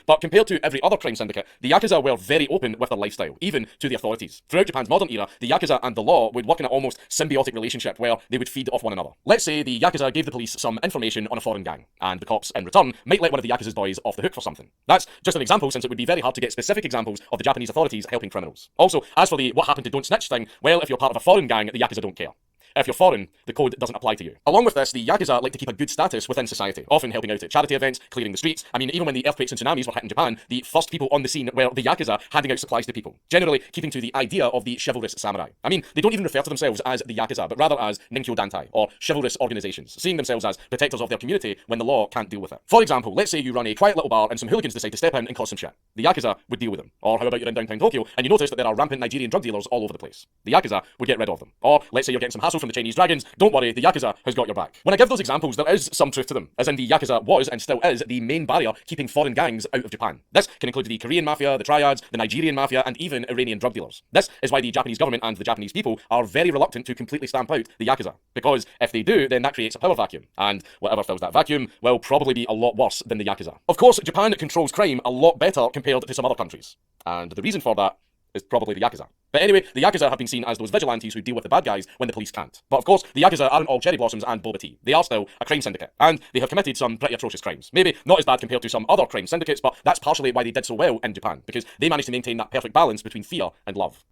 But compared to every other crime syndicate, the Yakuza were very open with their lifestyle, even to the authorities. Throughout Japan's modern era, the Yakuza and the law would work in an almost symbiotic relationship where they would feed off one another. Let's say the Yakuza gave the police some information on a foreign gang, and the cops, in return, might let one of the Yakuza's boys off the hook for something. That's just an example, since it would be very hard to get specific examples of the Japanese authorities helping criminals. Also, as for the what happened to don't snitch thing, well, if you're part of a foreign gang, the Yakuza don't care. If you're foreign, the code doesn't apply to you. Along with this, the Yakuza like to keep a good status within society, often helping out at charity events, clearing the streets. I mean, even when the earthquakes and tsunamis were hitting Japan, the first people on the scene were the Yakuza handing out supplies to people, generally keeping to the idea of the chivalrous samurai. I mean, they don't even refer to themselves as the Yakuza, but rather as Ninkyo Dantai, or chivalrous organizations, seeing themselves as protectors of their community when the law can't deal with it. For example, let's say you run a quiet little bar and some hooligans decide to step in and cause some shit. The Yakuza would deal with them. Or how about you're in downtown Tokyo and you notice that there are rampant Nigerian drug dealers all over the place. The Yakuza would get rid of them. Or let's say you're getting some hassle from the Chinese dragons. Don't worry, the Yakuza has got your back. When I give those examples, there is some truth to them, as in the Yakuza was and still is the main barrier keeping foreign gangs out of Japan. This can include the Korean mafia, the triads, the Nigerian mafia, and even Iranian drug dealers. This is why the Japanese government and the Japanese people are very reluctant to completely stamp out the Yakuza, because if they do, then that creates a power vacuum, and whatever fills that vacuum will probably be a lot worse than the Yakuza. Of course, Japan controls crime a lot better compared to some other countries, and the reason for that is probably the Yakuza. But anyway, the Yakuza have been seen as those vigilantes who deal with the bad guys when the police can't. But of course, the Yakuza aren't all cherry blossoms and boba tea. They are still a crime syndicate, and they have committed some pretty atrocious crimes. Maybe not as bad compared to some other crime syndicates, but that's partially why they did so well in Japan, because they managed to maintain that perfect balance between fear and love.